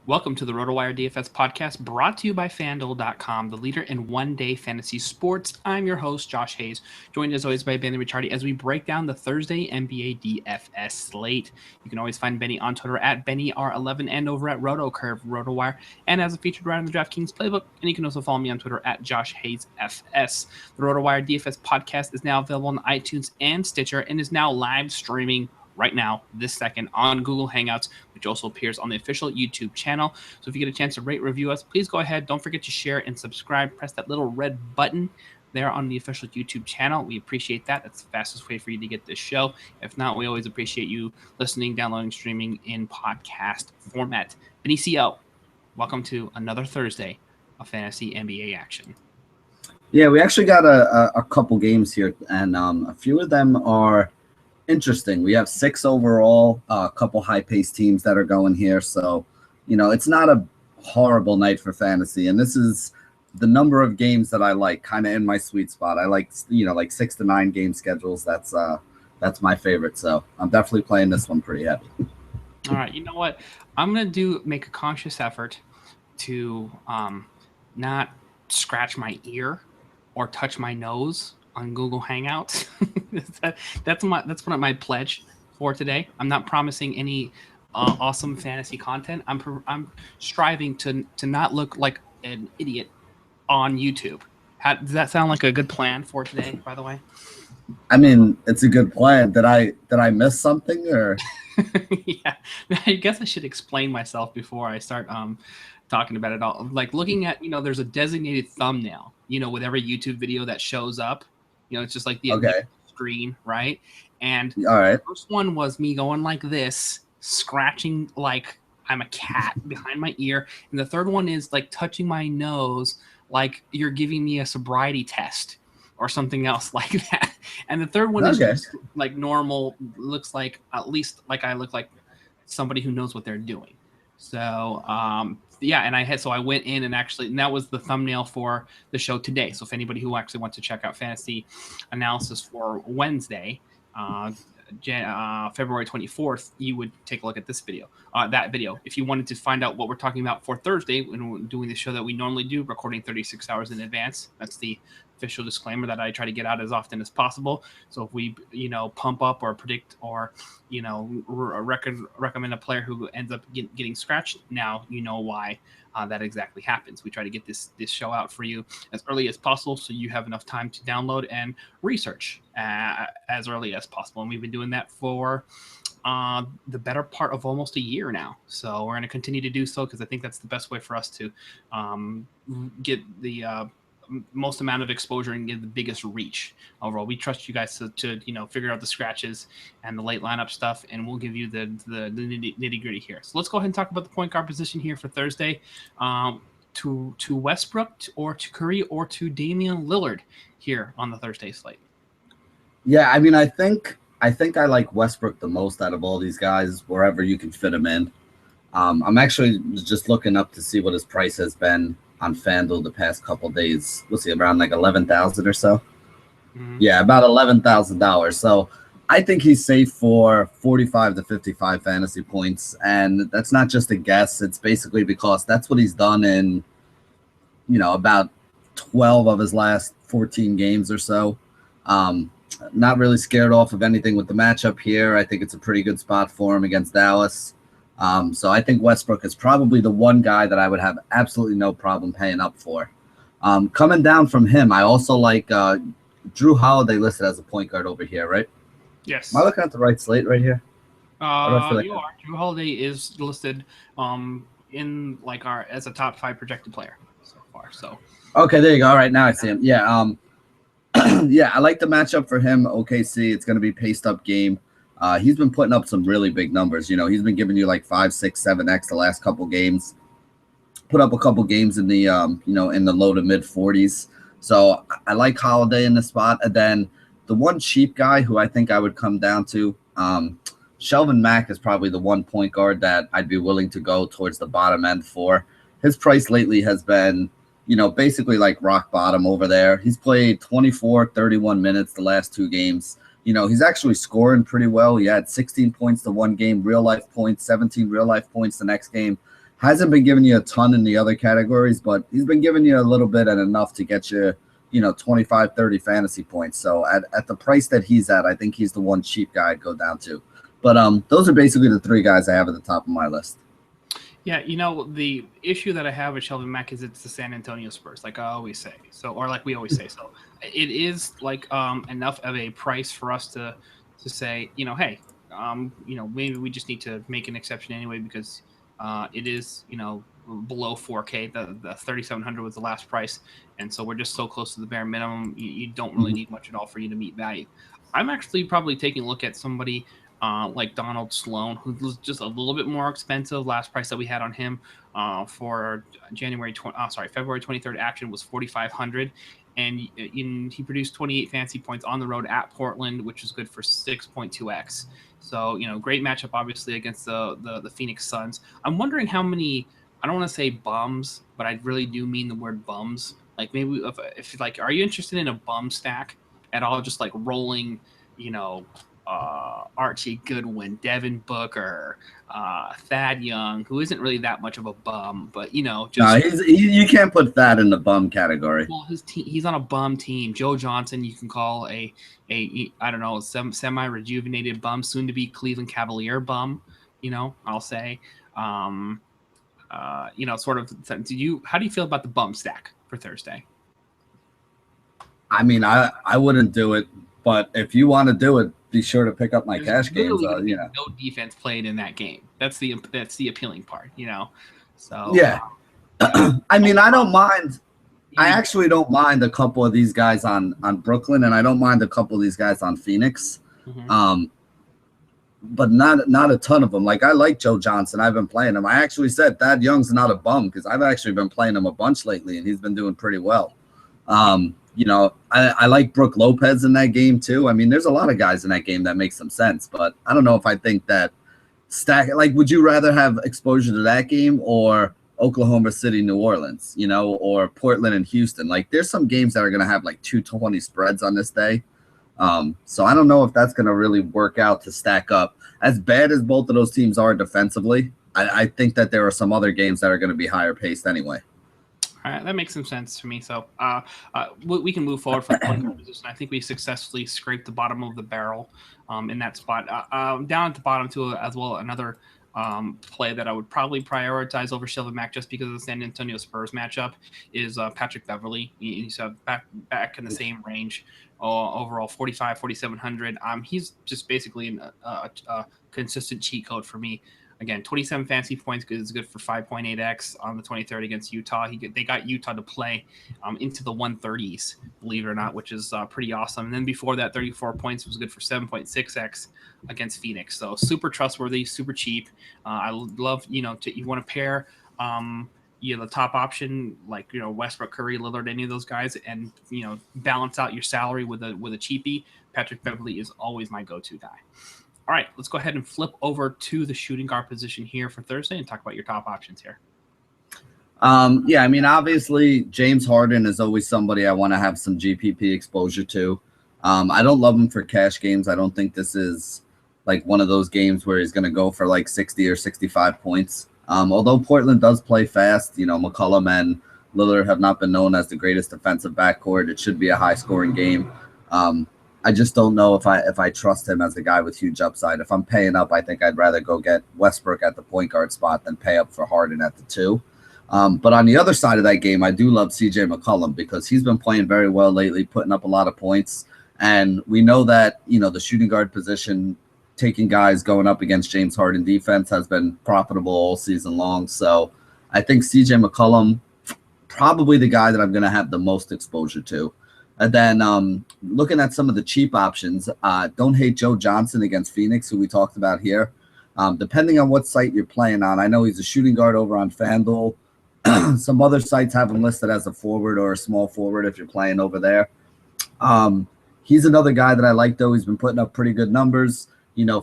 Welcome to the Rotowire DFS podcast brought to you by FanDuel.com, the leader in one-day fantasy sports. I'm your host, Josh Hayes, joined as always by Benny Ricciardi as we break down the Thursday NBA DFS slate. You can always find Benny on Twitter at BennyR11 and over at RotoCurve, Rotowire, and as a featured writer in the DraftKings playbook. And you can also follow me on Twitter at JoshHayesFS. The Rotowire DFS podcast is now available on iTunes and Stitcher and is now live streaming right now, this second, on Google Hangouts, which also appears on the official YouTube channel. So if you get a chance to rate, review us, please go ahead. Don't forget to share and subscribe. Press that little red button there on the official YouTube channel. We appreciate that. That's the fastest way for you to get this show. If not, we always appreciate you listening, downloading, streaming in podcast format. Benny CO, welcome to another Thursday of fantasy NBA action. Yeah, we actually got a couple games here, and a few of them are interesting. We have 6 overall, a couple high-paced teams that are going here. So, it's not a horrible night for fantasy. And this is the number of games that I like, kind of in my sweet spot. I like, like 6 to 9 game schedules. That's my favorite. So I'm definitely playing this one pretty heavy. All right. You know what? I'm going to make a conscious effort to not scratch my ear or touch my nose on Google Hangouts. That's my pledge for today. I'm not promising any awesome fantasy content. I'm striving to not look like an idiot on YouTube. Does that sound like a good plan for today, by the way? I mean, it's a good plan. Did I miss something or? Yeah, I guess I should explain myself before I start talking about it all. Like looking at, there's a designated thumbnail, with every YouTube video that shows up. It's just like the screen, right? And all right. The first one was me going like this, scratching like I'm a cat behind my ear. And the third one is like touching my nose like you're giving me a sobriety test or something else like that. And the third one is just like normal, looks like at least like I look like somebody who knows what they're doing. So, yeah, and I went in and that was the thumbnail for the show today. So if anybody who actually wants to check out fantasy analysis for Wednesday, February 24th, you would take a look at this video, that video. If you wanted to find out what we're talking about for Thursday, when we're doing the show that we normally do, recording 36 hours in advance, that's the official disclaimer that I try to get out as often as possible. So if we, pump up or predict or, recommend a player who ends up getting scratched, now you know why that exactly happens. We try to get this show out for you as early as possible so you have enough time to download and research as early as possible. And we've been doing that for the better part of almost a year now. So we're going to continue to do so because I think that's the best way for us to get the most amount of exposure and get the biggest reach overall. We trust you guys to figure out the scratches and the late lineup stuff, and we'll give you the nitty gritty here. So let's go ahead and talk about the point guard position here for Thursday. To Westbrook or to Curry or to Damian Lillard here on the Thursday slate. Yeah, I mean, I think I like Westbrook the most out of all these guys, wherever you can fit him in. I'm actually just looking up to see what his price has been on FanDuel the past couple days. We'll see, around like 11,000 or so. Mm-hmm. Yeah, about $11,000. So I think he's safe for 45 to 55 fantasy points. And that's not just a guess. It's basically because that's what he's done in, about 12 of his last 14 games or so. Not really scared off of anything with the matchup here. I think it's a pretty good spot for him against Dallas. So I think Westbrook is probably the one guy that I would have absolutely no problem paying up for. Coming down from him, I also like Drew Holiday listed as a point guard over here, right? Yes. Am I looking at the right slate right here? You are. Drew Holiday is listed in like as a top 5 projected player so far. So okay, there you go. All right, now I see him. Yeah. Yeah, I like the matchup for him. OKC, it's going to be paced up game. He's been putting up some really big numbers. He's been giving you like 5, 6, 7x the last couple games. Put up a couple games in the in the low to mid 40s. So I like Holiday in the spot. And then the one cheap guy who I think I would come down to, Shelvin Mack is probably the one point guard that I'd be willing to go towards the bottom end for. His price lately has been, basically like rock bottom over there. He's played 24, 31 minutes the last 2 games. He's actually scoring pretty well. He had 16 points to one game, real life points, 17 real life points the next game. Hasn't been giving you a ton in the other categories, but he's been giving you a little bit and enough to get you, 25, 30 fantasy points. So at the price that he's at, I think he's the one cheap guy I'd go down to. But those are basically the three guys I have at the top of my list. Yeah, the issue that I have with Shelvin Mack is it's the San Antonio Spurs, like I always say. So, or like we always say. So, it is like enough of a price for us to say, hey, maybe we just need to make an exception anyway because it is, below 4K. The 3,700 was the last price, and so we're just so close to the bare minimum. You don't really need much at all for you to meet value. I'm actually probably taking a look at somebody like Donald Sloan, who was just a little bit more expensive. Last price that we had on him for February 23rd action was 4,500, and he produced 28 fantasy points on the road at Portland, which is good for 6.2x. So great matchup obviously against the Phoenix Suns. I'm wondering how many. I don't want to say bums, but I really do mean the word bums. Like maybe if like, are you interested in a bum stack at all? Just like rolling, Archie Goodwin, Devin Booker, Thad Young, who isn't really that much of a bum, but just no, you can't put Thad in the bum category. Well, he's on a bum team. Joe Johnson, you can call a I don't know, some semi-rejuvenated bum, soon to be Cleveland Cavalier bum. I'll say, sort of. How do you feel about the bum stack for Thursday? I mean, I wouldn't do it, but if you want to do it, be sure to pick up my cash games. No defense played in that game. That's the appealing part, So yeah, I mean, I don't mind. I actually don't mind a couple of these guys on Brooklyn, and I don't mind a couple of these guys on Phoenix. Mm-hmm. But not a ton of them. Like I like Joe Johnson. I've been playing him. I actually said Thad Young's not a bum because I've actually been playing him a bunch lately, and he's been doing pretty well. I like Brook Lopez in that game too. I mean, there's a lot of guys in that game that make some sense, but I don't know if I think that stack. Like, would you rather have exposure to that game or Oklahoma City, New Orleans, or Portland and Houston? Like, there's some games that are going to have like 220 spreads on this day. So I don't know if that's going to really work out to stack up. As bad as both of those teams are defensively, I think that there are some other games that are going to be higher paced anyway. All right, that makes some sense to me. So we can move forward from the position. I think we successfully scraped the bottom of the barrel in that spot. Down at the bottom, too, as well, another play that I would probably prioritize over Shelvin Mack just because of the San Antonio Spurs matchup is Patrick Beverley. He's back in the same range. Overall 4,700. He's just basically a consistent cheat code for me. Again, 27 fantasy points is good for 5.8x on the 23rd against Utah. They got Utah to play into the 130s, believe it or not, which is pretty awesome. And then before that, 34 points was good for 7.6x against Phoenix. So super trustworthy, super cheap. I love, you want to pair the top option like Westbrook, Curry, Lillard, any of those guys, and balance out your salary with a cheapie. Patrick Beverley is always my go-to guy. All right, let's go ahead and flip over to the shooting guard position here for Thursday and talk about your top options here. Yeah, I mean, obviously James Harden is always somebody I want to have some GPP exposure to. I don't love him for cash games. I don't think this is like one of those games where he's going to go for like 60 or 65 points. Although Portland does play fast, McCollum and Lillard have not been known as the greatest defensive backcourt. It should be a high-scoring game. I just don't know if I trust him as a guy with huge upside. If I'm paying up, I think I'd rather go get Westbrook at the point guard spot than pay up for Harden at the 2. But on the other side of that game, I do love CJ McCollum because he's been playing very well lately, putting up a lot of points. And we know that, the shooting guard position, taking guys going up against James Harden defense has been profitable all season long. So I think CJ McCollum, probably the guy that I'm going to have the most exposure to. And then looking at some of the cheap options, don't hate Joe Johnson against Phoenix, who we talked about here. Depending on what site you're playing on, I know he's a shooting guard over on FanDuel. Some other sites have him listed as a forward or a small forward if you're playing over there. He's another guy that I like, though. He's been putting up pretty good numbers.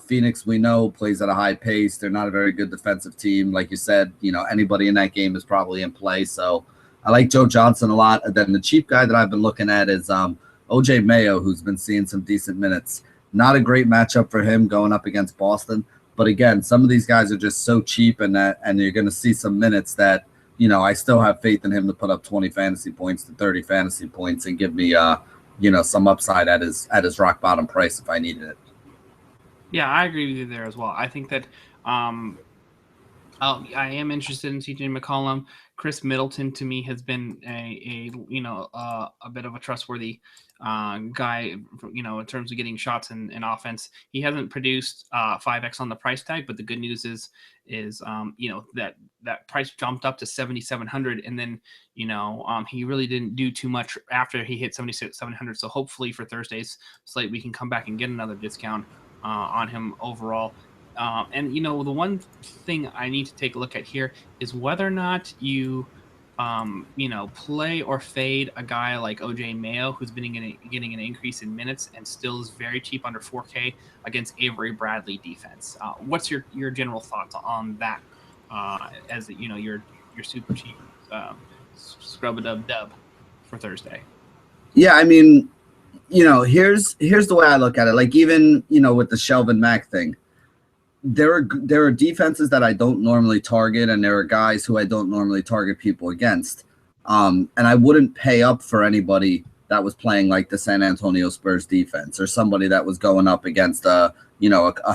Phoenix, we know, plays at a high pace. They're not a very good defensive team. Like you said, anybody in that game is probably in play. So I like Joe Johnson a lot. And then the cheap guy that I've been looking at is OJ Mayo, who's been seeing some decent minutes. Not a great matchup for him going up against Boston, But again, some of these guys are just so cheap, and you're going to see some minutes that, I still have faith in him to put up 20 fantasy points to 30 fantasy points and give me, some upside at his rock bottom price if I needed it. Yeah, I agree with you there as well. I think that I am interested in CJ McCollum. Chris Middleton to me has been a bit of a trustworthy guy, in terms of getting shots in offense. He hasn't produced 5x on the price tag, but the good news is that price jumped up to 7,700, and then he really didn't do too much after he hit 7,700. So hopefully for Thursday's slate we can come back and get another discount on him overall. And the one thing I need to take a look at here is whether or not you play or fade a guy like OJ Mayo, who's been getting an increase in minutes and still is very cheap under 4K against Avery Bradley defense. What's your general thoughts on that? As your super cheap scrub a dub for Thursday. Yeah, I mean, here's the way I look at it. Like, even with the Shelvin Mack thing, there are defenses that I don't normally target, and there are guys who I don't normally target people against. And I wouldn't pay up for anybody that was playing like the San Antonio Spurs defense, or somebody that was going up against a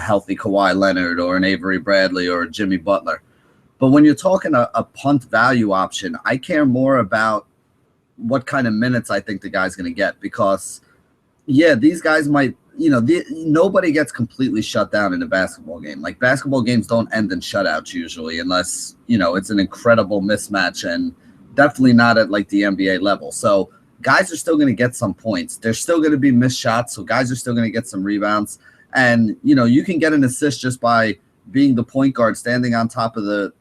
healthy Kawhi Leonard or an Avery Bradley or a Jimmy Butler. But when you're talking a punt value option, I care more about what kind of minutes I think the guy's going to get, because these guys might, nobody gets completely shut down in a basketball game. Like, basketball games don't end in shutouts usually, unless, it's an incredible mismatch, and definitely not at like the NBA level. So guys are still going to get some points. There's still going to be missed shots. So guys are still going to get some rebounds. And, you can get an assist just by being the point guard, standing on top of the,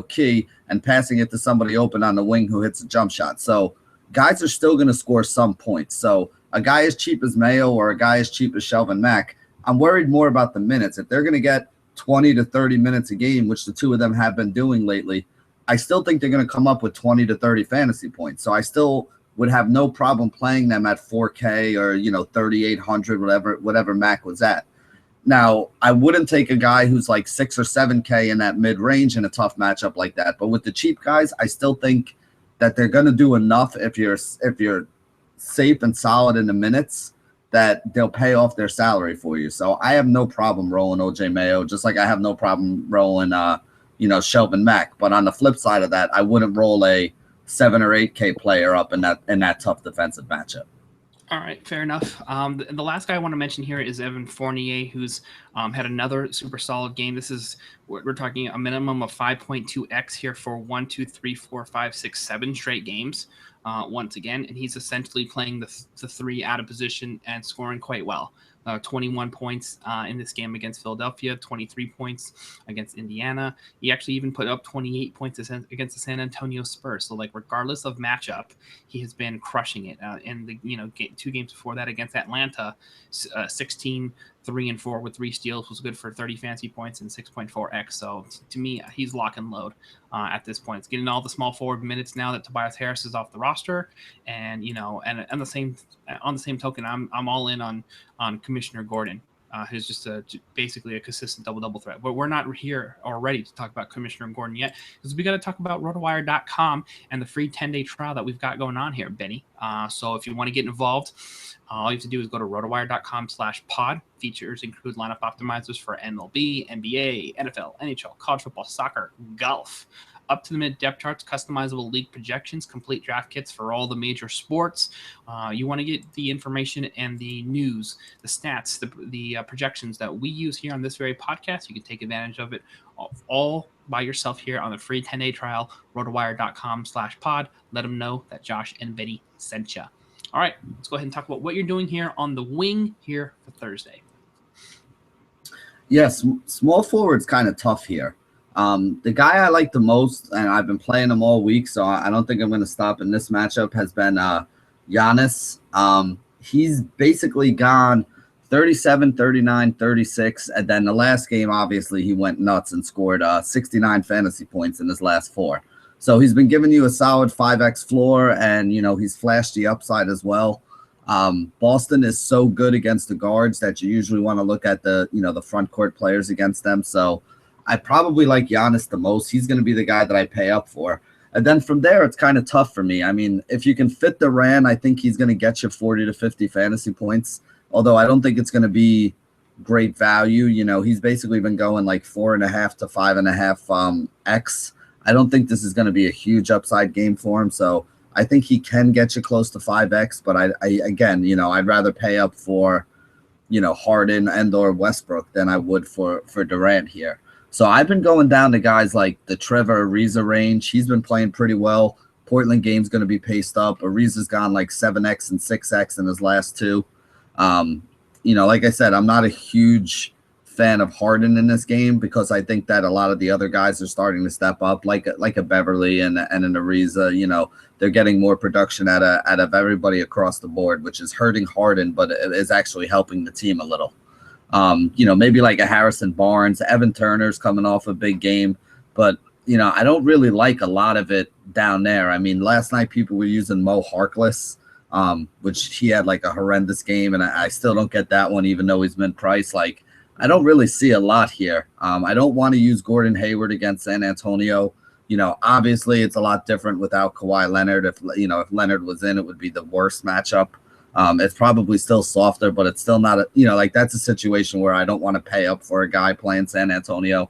key and passing it to somebody open on the wing who hits a jump shot. So guys are still going to score some points. So a guy as cheap as Mayo or a guy as cheap as Shelvin Mack, I'm worried more about the minutes. If they're going to get 20 to 30 minutes a game, which the two of them have been doing lately, I still think they're going to come up with 20 to 30 fantasy points. So I still would have no problem playing them at 4K or, 3,800, whatever Mack was at. Now, I wouldn't take a guy who's like 6 or 7K in that mid-range in a tough matchup like that. But with the cheap guys, I still think that they're going to do enough if you're safe and solid in the minutes that they'll pay off their salary for you. So I have no problem rolling OJ Mayo, just like I have no problem rolling Shelvin Mack. But on the flip side of that, I wouldn't roll a 7 or 8K player up in that tough defensive matchup. All right, fair enough. The last guy I want to mention here is Evan Fournier, who's had another super solid game. This is, we're talking a minimum of 5.2x here for 1, 2, 3, 4, 5, 6, 7 straight games. Once again, and he's essentially playing the three out of position and scoring quite well. 21 points in this game against Philadelphia, 23 points against Indiana. He actually even put up 28 points against the San Antonio Spurs. So, like, regardless of matchup, he has been crushing it. And the 2 games before that against Atlanta, 16, 3 and 4 with 3 steals was good for 30 fantasy points and 6.4x. So to me, he's lock and load at this point. It's getting all the small forward minutes now that Tobias Harris is off the roster, and and on the same token, I'm all in on Commissioner Gordon, who's just basically a consistent double threat. But we're not here or ready to talk about Commissioner Gordon yet, because we got to talk about Rotowire.com and the free 10-day trial that we've got going on here, Benny. So if you want to get involved, all you have to do is go to rotowire.com/pod. Features include lineup optimizers for MLB, NBA, NFL, NHL, college football, soccer, golf, up to the mid depth charts, customizable league projections, complete draft kits for all the major sports. You want to get the information and the news, the stats, the projections that we use here on this very podcast. You can take advantage of it all by yourself here on the free 10-day trial, rotowire.com/pod. Let them know that Josh and Betty sent you. All right, let's go ahead and talk about what you're doing here on the wing here for Thursday. Yes, small forward's kind of tough here. The guy I like the most, and I've been playing him all week, so I don't think I'm going to stop in this matchup, has been Giannis. He's basically gone 37, 39, 36, and then the last game, obviously, he went nuts and scored 69 fantasy points in his last 4. So he's been giving you a solid 5x floor, and, he's flashed the upside as well. Boston is so good against the guards that you usually want to look at the front court players against them. So I probably like Giannis the most. He's going to be the guy that I pay up for. And then from there, it's kind of tough for me. I mean, if you can fit Durant, I think he's going to get you 40 to 50 fantasy points. Although I don't think it's going to be great value. He's basically been going like 4.5 to 5.5 X. I don't think this is going to be a huge upside game for him. So I think he can get you close to 5X. But again, I'd rather pay up for, Harden and or Westbrook than I would for Durant here. So I've been going down to guys like the Trevor Ariza range. He's been playing pretty well. Portland game's going to be paced up. Ariza's gone like 7X and 6X in his last two. Like I said, I'm not a huge fan of Harden in this game because I think that a lot of the other guys are starting to step up, like a Beverly and an Ariza. They're getting more production out of everybody across the board, which is hurting Harden, but it is actually helping the team a little. Maybe like a Harrison Barnes. Evan Turner's coming off a big game, but I don't really like a lot of it down there. I mean, last night people were using Mo Harkless, which he had like a horrendous game, and I still don't get that one, even though he's been priced. Like, I don't really see a lot here. I don't want to use Gordon Hayward against San Antonio. Obviously it's a lot different without Kawhi Leonard. If Leonard was in, it would be the worst matchup. It's probably still softer, but it's still not that's a situation where I don't want to pay up for a guy playing San Antonio.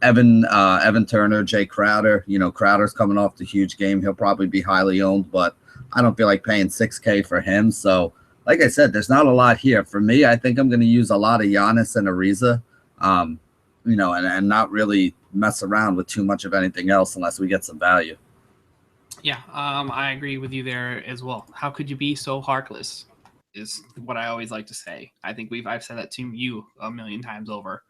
Evan Turner, Jay Crowder. Crowder's coming off the huge game. He'll probably be highly owned, but I don't feel like paying $6K for him. So, like I said, there's not a lot here. For me, I think I'm going to use a lot of Giannis and Ariza, and not really mess around with too much of anything else unless we get some value. Yeah, I agree with you there as well. How could you be so heartless is what I always like to say. I think I've said that to you a million times over,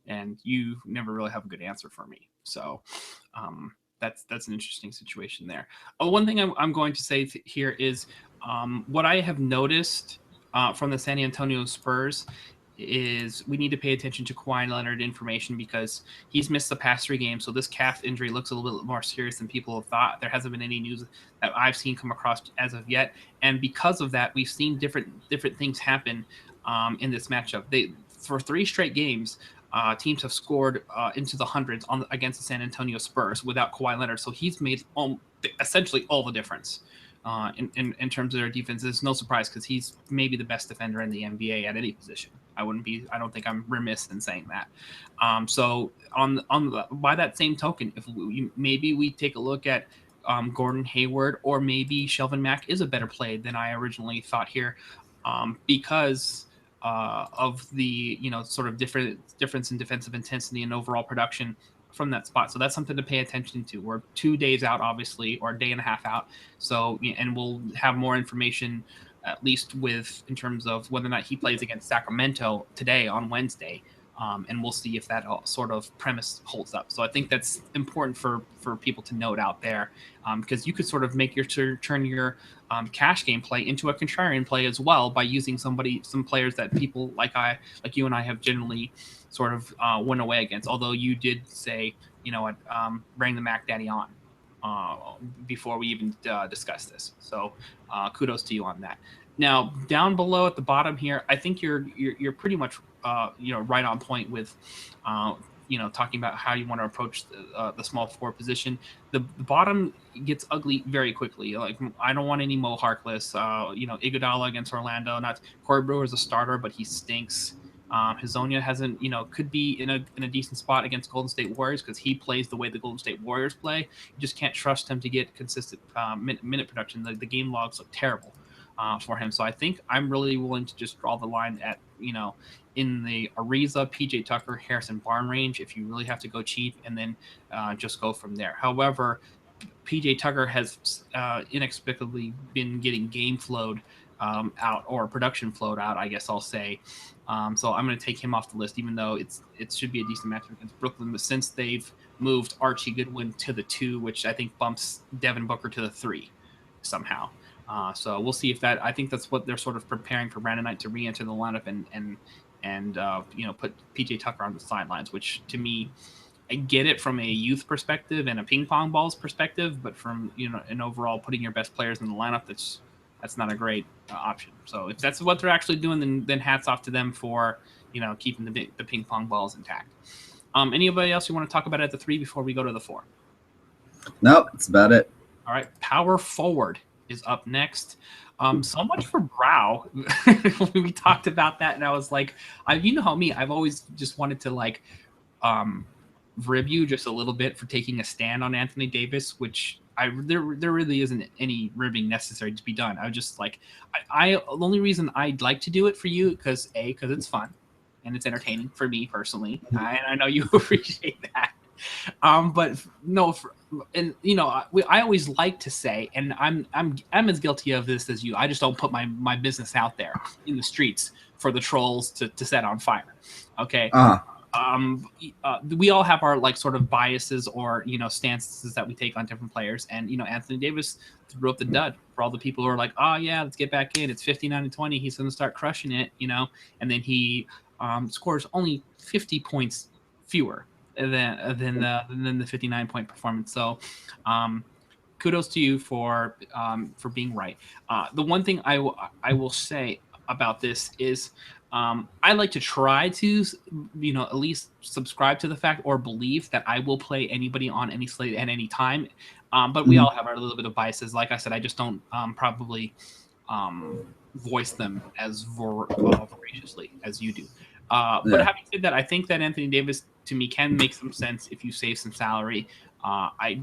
and you never really have a good answer for me. So that's an interesting situation there. One thing I'm going to say here is what I have noticed from the San Antonio Spurs is we need to pay attention to Kawhi Leonard information because he's missed the past 3 games. So this calf injury looks a little bit more serious than people have thought. There hasn't been any news that I've seen come across as of yet. And because of that, we've seen different things happen in this matchup. For 3 straight games, teams have scored into the hundreds against the San Antonio Spurs without Kawhi Leonard. So he's made essentially all the difference. In terms of their defense, it's no surprise because he's maybe the best defender in the NBA at any position. I don't think I'm remiss in saying that. So by that same token, if maybe we take a look at Gordon Hayward, or maybe Shelvin Mack is a better play than I originally thought here, because of the sort of difference in defensive intensity and overall production from that spot. So that's something to pay attention to. We're 2 days out, obviously, or a day and a half out. So, and we'll have more information, at least in terms of whether or not he plays against Sacramento today on Wednesday. And we'll see if that sort of premise holds up. So I think that's important for people to note out there, because you could sort of make turn your cash game play into a contrarian play as well by using some players that people like you and I have generally sort of went away against. Although you did say, bring the Mac Daddy on before we even discussed this. So kudos to you on that. Now, down below at the bottom here, I think you're pretty much right on point with talking about how you want to approach the small forward position. The bottom gets ugly very quickly. Like, I don't want any Mo Harkless. Iguodala against Orlando. Not Corey Brewer's a starter, but he stinks. Hazonia hasn't, could be in a decent spot against Golden State Warriors because he plays the way the Golden State Warriors play. You just can't trust him to get consistent minute production. The game logs look terrible for him. So I think I'm really willing to just draw the line at, in the Ariza, PJ Tucker, Harrison Barnes range if you really have to go cheap, and then just go from there. However, PJ Tucker has inexplicably been getting game flowed out, or production flowed out, I guess I'll say. So I'm going to take him off the list, even though it should be a decent matchup against Brooklyn. But since they've moved Archie Goodwin to the 2, which I think bumps Devin Booker to the 3 somehow. So we'll see if that. I think that's what they're sort of preparing for Brandon Knight to re-enter the lineup and put PJ Tucker on the sidelines. Which, to me, I get it from a youth perspective and a ping pong balls perspective, but from an overall putting your best players in the lineup, that's that's not a great option. So if that's what they're actually doing, then hats off to them for keeping the ping pong balls intact. Anybody else you want to talk about at the 3 before we go to the 4? Nope, that's about it. All right, power forward is up next. So much for Brow. We talked about that, and I was like, you know how me, I've always just wanted to rib you just a little bit for taking a stand on Anthony Davis, which there really isn't any ribbing necessary to be done. I was just like, the only reason I'd like to do it for you because it's fun and it's entertaining for me personally. I know you appreciate that. But no, I always like to say, and I'm as guilty of this as you. I just don't put my business out there in the streets for the trolls to set on fire. Okay. We all have our sort of biases or stances that we take on different players, and Anthony Davis threw up the dud for all the people who are like, oh yeah, let's get back in. It's 59-20. He's going to start crushing it, and then he scores only 50 points fewer than the 59-point performance. So kudos to you for being right. The one thing I will say about this is I like to try to at least subscribe to the fact or believe that I will play anybody on any slate at any time, but we all have our little bit of biases. Like I said, I just don't probably voice them as voraciously as you do. But having said that, I think that Anthony Davis to me can make some sense if you save some salary. I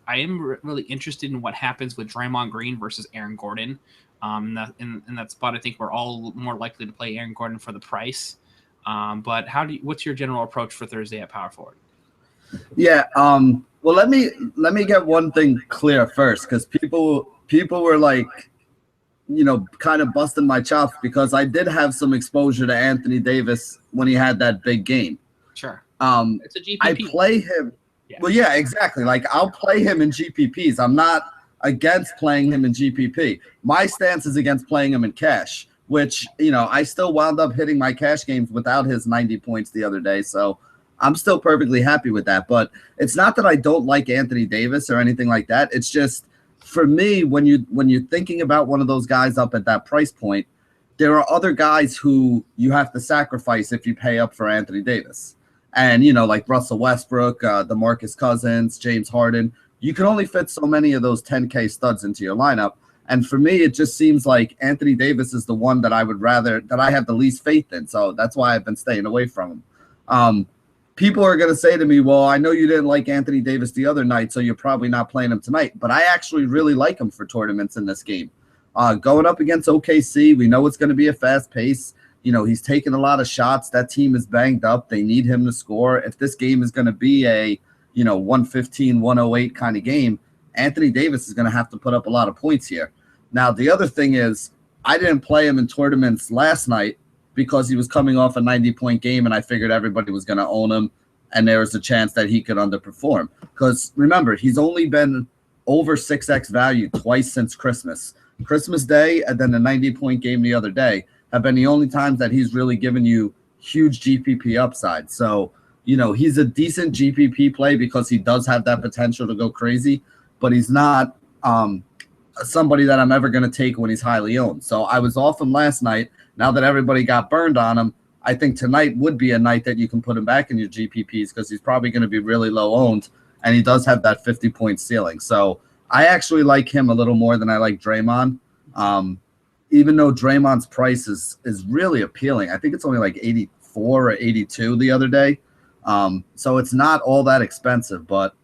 am really interested in what happens with Draymond Green versus Aaron Gordon. In that spot, I think we're all more likely to play Aaron Gordon for the price. But what's your general approach for Thursday at power forward? Yeah. Well, let me get one thing clear first, because people were like, kind of busting my chops because I did have some exposure to Anthony Davis when he had that big game. Sure. It's a GPP. I play him. Yeah. Well, yeah, exactly. I'll play him in GPPs. I'm not against playing him in GPP. My stance is against playing him in cash, which, I still wound up hitting my cash games without his 90 points the other day. So I'm still perfectly happy with that. But it's not that I don't like Anthony Davis or anything like that. It's just, for me, when you're thinking about one of those guys up at that price point, there are other guys who you have to sacrifice if you pay up for Anthony Davis. And, like Russell Westbrook, DeMarcus Cousins, James Harden, you can only fit so many of those 10K studs into your lineup. And for me, it just seems like Anthony Davis is the one that I have the least faith in. So that's why I've been staying away from him. People are going to say to me, well, I know you didn't like Anthony Davis the other night, so you're probably not playing him tonight. But I actually really like him for tournaments in this game. Going up against OKC, we know it's going to be a fast pace. He's taking a lot of shots. That team is banged up. They need him to score. If this game is going to be a 115, 108 kind of game, Anthony Davis is going to have to put up a lot of points here. Now, the other thing is, I didn't play him in tournaments last night because he was coming off a 90-point game, and I figured everybody was going to own him, and there was a chance that he could underperform. Because remember, he's only been over 6x value twice since Christmas. Christmas Day and then the 90-point game the other day have been the only times that he's really given you huge GPP upside. So, he's a decent GPP play because he does have that potential to go crazy, but he's not somebody that I'm ever going to take when he's highly owned. So I was off him last night. Now that everybody got burned on him, I think tonight would be a night that you can put him back in your GPPs because he's probably going to be really low owned, and he does have that 50-point ceiling. So I actually like him a little more than I like Draymond. Even though Draymond's price is really appealing. I think it's only like 84 or 82 the other day. So it's not all that expensive, but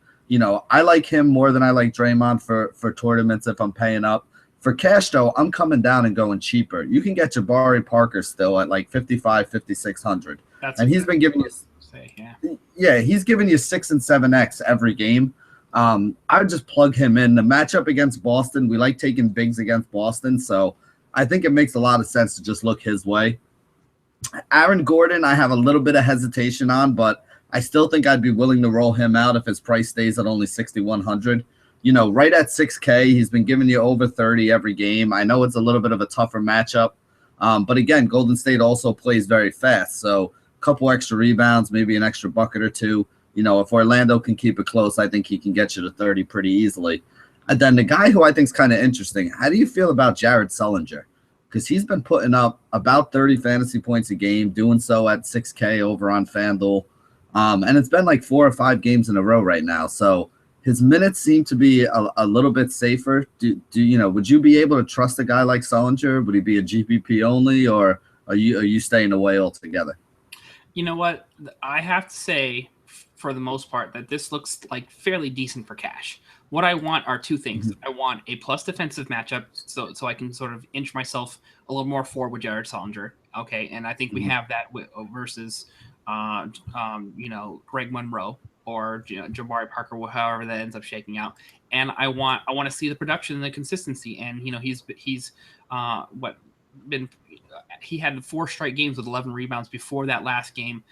I like him more than I like Draymond for tournaments if I'm paying up. For cash, though, I'm coming down and going cheaper. You can get Jabari Parker still at like 55, 5,600. And he's been giving you he's giving you 6 and 7x every game. I would just plug him in. The matchup against Boston, we like taking bigs against Boston, so I think it makes a lot of sense to just look his way. Aaron Gordon, I have a little bit of hesitation on, but I still think I'd be willing to roll him out if his price stays at only 6,100. Right at 6K, he's been giving you over 30 every game. I know it's a little bit of a tougher matchup, but again, Golden State also plays very fast, so a couple extra rebounds, maybe an extra bucket or two. If Orlando can keep it close, I think he can get you to 30 pretty easily. And then the guy who I think is kind of interesting, how do you feel about Jared Sullinger? Because he's been putting up about 30 fantasy points a game, doing so at 6K over on FanDuel. And it's been like 4 or 5 games in a row right now. So his minutes seem to be a little bit safer. Would you be able to trust a guy like Sullinger? Would he be a GPP only, or are you staying away altogether? You know what? I have to say, for the most part, that this looks like fairly decent for cash. What I want are two things. I want a plus defensive matchup, so I can sort of inch myself a little more forward with Jared Sullinger. Okay, and I think we have that versus, Greg Monroe or Jabari Parker, however that ends up shaking out. And I want to see the production and the consistency. And he's he had 4 straight games with 11 rebounds before that last game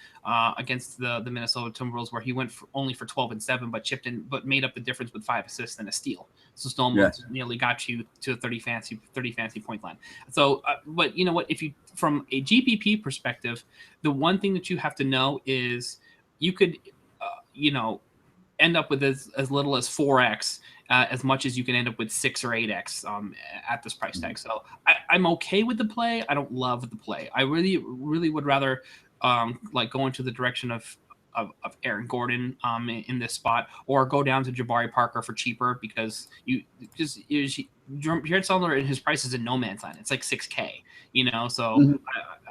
against the Minnesota Timberwolves, where he went only for 12 and 7, but made up the difference with 5 assists and a steal. So still nearly got you to the 30 fantasy point line. So, but you know what? If you, from a GPP perspective, the one thing that you have to know is you could, end up with as little as 4x. As much as you can end up with 6 or 8x at this price tag. So I'm okay with the play. I don't love the play. I really, really would rather go into the direction of Aaron Gordon in this spot, or go down to Jabari Parker for cheaper, because Jared Sullinger and his price is in no man's land. It's like 6K, So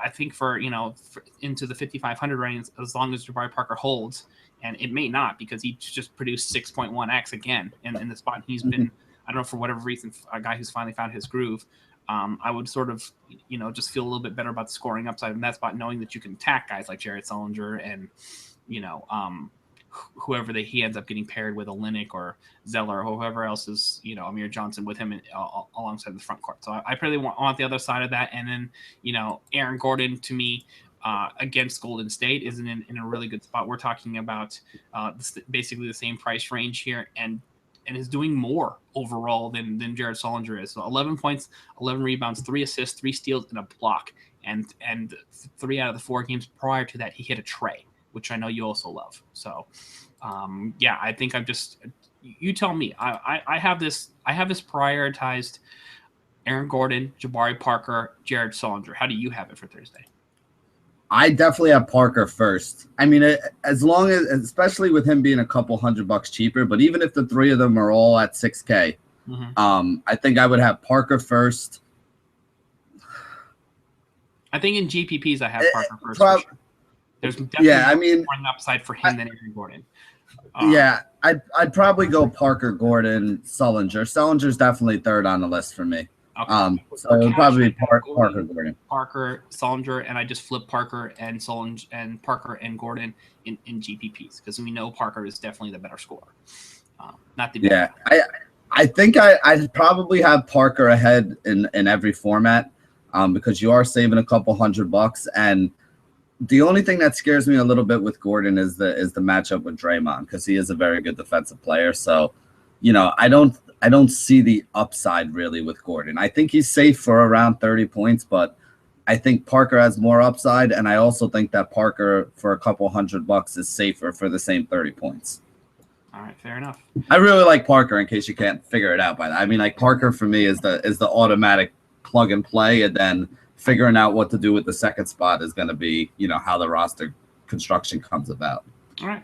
I think for into the 5,500 range, as long as Jabari Parker holds. And it may not, because he just produced 6.1x again in the spot. He's been, I don't know, for whatever reason, a guy who's finally found his groove. I would sort of, just feel a little bit better about the scoring upside in that spot, knowing that you can attack guys like Jared Sullinger and, whoever he ends up getting paired with, Olynyk or Zeller, or whoever else is, Amir Johnson with him alongside the front court. So I really want the other side of that. And then, Aaron Gordon, to me, against Golden State, isn't in a really good spot. We're talking about basically the same price range here, and is doing more overall than Jared Sullinger is. So 11 points, 11 rebounds, 3 assists, 3 steals, and a block. And 3 out of the 4 games prior to that, he hit a tray, which I know you also love. So, I think you tell me. I have this prioritized: Aaron Gordon, Jabari Parker, Jared Sullinger. How do you have it for Thursday? I definitely have Parker first. I mean, as long as, especially with him being a couple $100 cheaper, but even if the 3 of them are all at 6K, I think I would have Parker first. I think in GPPs I have Parker first. For sure. There's definitely more an upside for him than Aaron Gordon. I'd probably go Parker, Gordon, Sullinger. Sullinger's definitely 3rd on the list for me. Okay. So it would probably be Parker, Gordon. Parker, Sullinger, and I just flip Parker and Sullinger and Parker and Gordon in GPPs, because we know Parker is definitely the better scorer. Not the better. I think I'd probably have Parker ahead in every format, because you are saving a couple $100, and the only thing that scares me a little bit with Gordon is the matchup with Draymond, because he is a very good defensive player. So, I don't see the upside really with Gordon. I think he's safe for around 30 points, but I think Parker has more upside, and I also think that Parker for a couple $100 is safer for the same 30 points. All right, fair enough. I really like Parker, in case you can't figure it out by that. I mean, like, Parker for me is the automatic plug and play, and then figuring out what to do with the second spot is going to be, how the roster construction comes about. All right,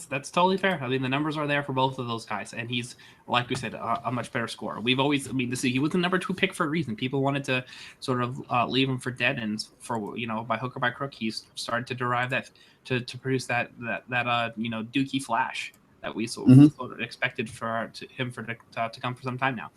that's totally fair. I mean, the numbers are there for both of those guys, and he's, like we said, a much better scorer. We've always, he was the number 2 pick for a reason. People wanted to sort of leave him for dead, and for by hook or by crook, he's started to derive that to produce that Dookie flash that we sort of expected for him to come for some time now.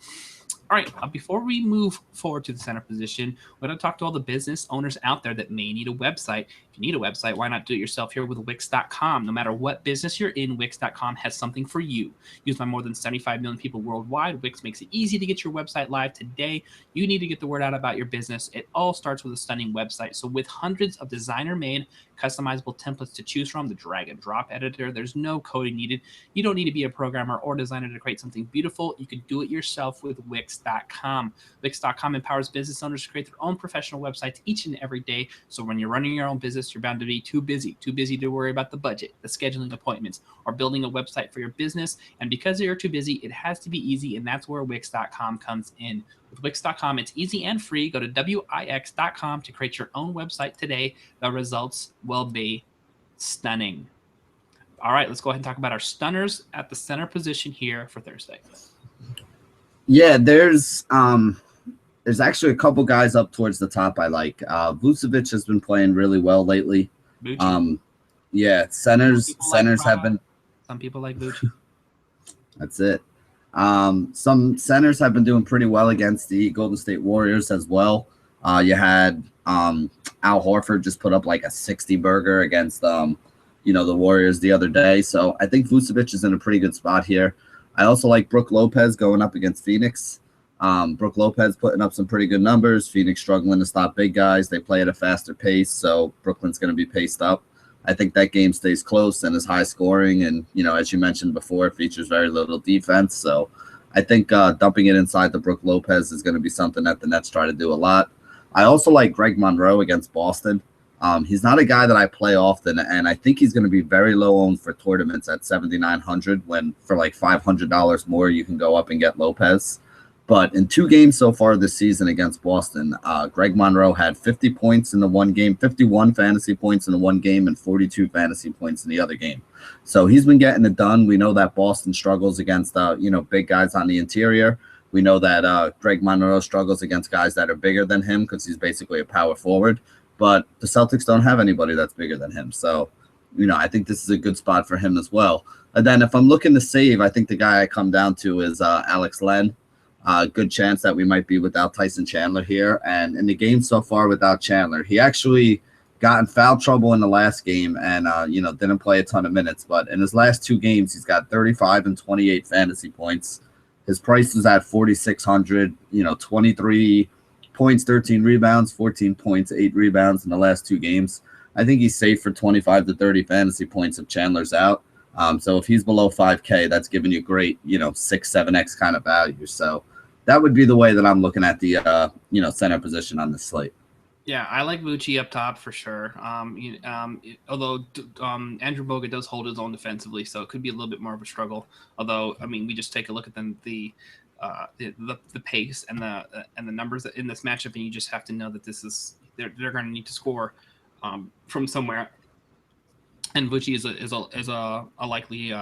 All right, before we move forward to the center position, we're going to talk to all the business owners out there that may need a website. If you need a website, why not do it yourself here with Wix.com? No matter what business you're in, Wix.com has something for you. Used by more than 75 million people worldwide, Wix makes it easy to get your website live today. You need to get the word out about your business. It all starts with a stunning website. So with hundreds of designer-made, customizable templates to choose from, the drag and drop editor, there's no coding needed. You don't need to be a programmer or designer to create something beautiful. You can do it yourself with Wix.com. Wix.com empowers business owners to create their own professional websites each and every day. So when you're running your own business, business, you're bound to be too busy to worry about the budget, the scheduling appointments, or building a website for your business. And because you're too busy, it has to be easy, and that's where Wix.com comes in. With Wix.com, it's easy and free. Go to Wix.com to create your own website today. The results will be stunning. All right, let's go ahead and talk about our stunners at the center position here for Thursday. Yeah, there's actually a couple guys up towards the top I like. Vucevic has been playing really well lately. Yeah, centers have been. Some people like Vucevic. That's it. Some centers have been doing pretty well against the Golden State Warriors as well. You had Al Horford just put up like a 60 burger against the Warriors the other day. So I think Vucevic is in a pretty good spot here. I also like Brook Lopez going up against Phoenix. Brook Lopez putting up some pretty good numbers. Phoenix struggling to stop big guys. They play at a faster pace, so Brooklyn's going to be paced up. I think that game stays close and is high scoring, and as you mentioned before, features very little defense. So I think dumping it inside the Brook Lopez is going to be something that the Nets try to do a lot. I also like Greg Monroe against Boston. He's not a guy that I play often, and I think he's going to be very low owned for tournaments at 7,900. When for like $500 more, you can go up and get Lopez. But in 2 games so far this season against Boston, Greg Monroe had 50 points in the one game, 51 fantasy points in the one game, and 42 fantasy points in the other game. So he's been getting it done. We know that Boston struggles against big guys on the interior. We know that Greg Monroe struggles against guys that are bigger than him because he's basically a power forward. But the Celtics don't have anybody that's bigger than him. So, I think this is a good spot for him as well. And then if I'm looking to save, I think the guy I come down to is Alex Len. Good chance that we might be without Tyson Chandler here. And in the game so far without Chandler, he actually got in foul trouble in the last game and, didn't play a ton of minutes. But in his last 2 games, he's got 35 and 28 fantasy points. His price is at 4,600, 23 points, 13 rebounds, 14 points, 8 rebounds in the last 2 games. I think he's safe for 25 to 30 fantasy points if Chandler's out. So if he's below 5K, that's giving you great, 6, 7X kind of value. So that would be the way that I'm looking at the, center position on this slate. Yeah, I like Vucci up top for sure. Although Andrew Bogut does hold his own defensively, so it could be a little bit more of a struggle. Although, we just take a look at the pace and the numbers in this matchup, and you just have to know that they're going to need to score from somewhere. And Vucci is a likely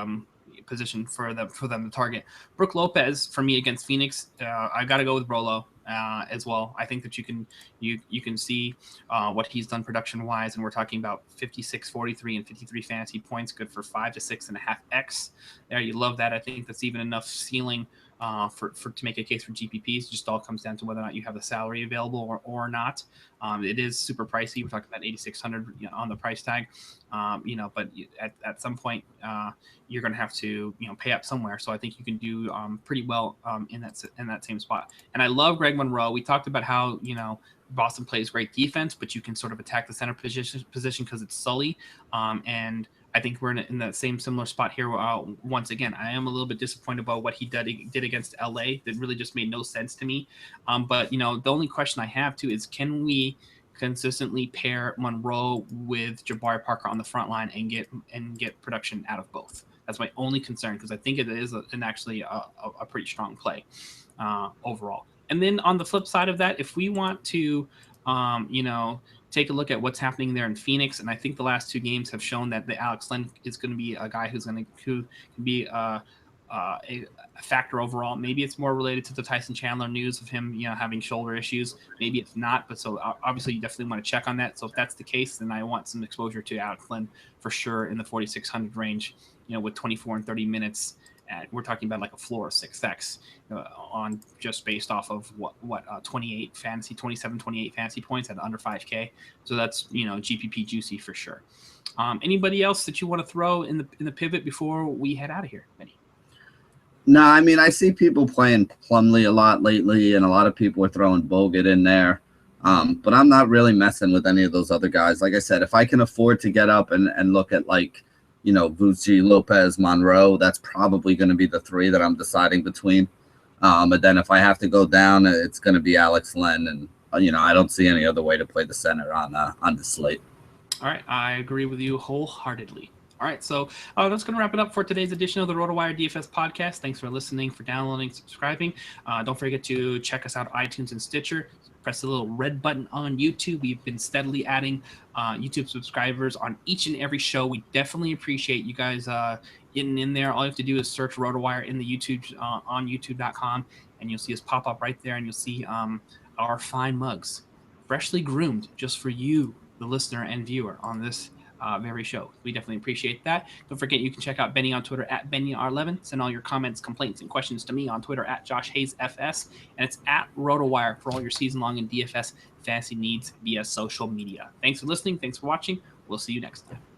position for them to target. Brook Lopez for me against Phoenix, I got to go with Rolo as well. I think that you can see what he's done production wise, and we're talking about 56, 43, and 53 fantasy points, good for 5 to 6.5x. There, you love that. I think that's even enough ceiling to make a case for GPPs. It just all comes down to whether or not you have the salary available or not. It is super pricey. We're talking about 8,600 on the price tag, but at some point you're going to have to pay up somewhere. So I think you can do pretty well in that same spot. And I love Greg Monroe. We talked about how Boston plays great defense, but you can sort of attack the center position because it's Sully. And I think we're in that same similar spot here. Once again, I am a little bit disappointed about what he did against LA. That really just made no sense to me. But the only question I have too is, can we consistently pair Monroe with Jabari Parker on the front line and get production out of both? That's my only concern, because I think it is actually a pretty strong play overall. And then on the flip side of that, if we want to, take a look at what's happening there in Phoenix, and I think the last 2 games have shown that the Alex Len is going to be a guy who can be a factor overall. Maybe it's more related to the Tyson Chandler news of him, having shoulder issues. Maybe it's not, but so obviously you definitely want to check on that. So if that's the case, then I want some exposure to Alex Len for sure in the 4,600 range, with 24 and 30 minutes. We're talking about like a floor of 6x on just based off of what 27, 28 fantasy points at under 5K. So that's GPP juicy for sure. Anybody else that you want to throw in the pivot before we head out of here, Benny? No, I see people playing Plumlee a lot lately, and a lot of people are throwing Bogut in there. But I'm not really messing with any of those other guys. Like I said, if I can afford to get up and look at Vucci, Lopez, Monroe, that's probably going to be the 3 that I'm deciding between. But then if I have to go down, it's going to be Alex Len, and I don't see any other way to play the center on the slate. All right, I agree with you wholeheartedly. All right, so that's going to wrap it up for today's edition of the Rotowire DFS podcast. Thanks for listening, for downloading, subscribing. Don't forget to check us out on iTunes and Stitcher. Press the little red button on YouTube. We've been steadily adding YouTube subscribers on each and every show. We definitely appreciate you guys getting in there. All you have to do is search Rotowire in the YouTube on YouTube.com, and you'll see us pop up right there, and you'll see our fine mugs, freshly groomed just for you, the listener and viewer, on this very show. We definitely appreciate that. Don't forget, you can check out Benny on Twitter at BennyR11. Send all your comments, complaints, and questions to me on Twitter at JoshHayesFS. And it's at Rotowire for all your season-long and DFS fantasy needs via social media. Thanks for listening. Thanks for watching. We'll see you next time.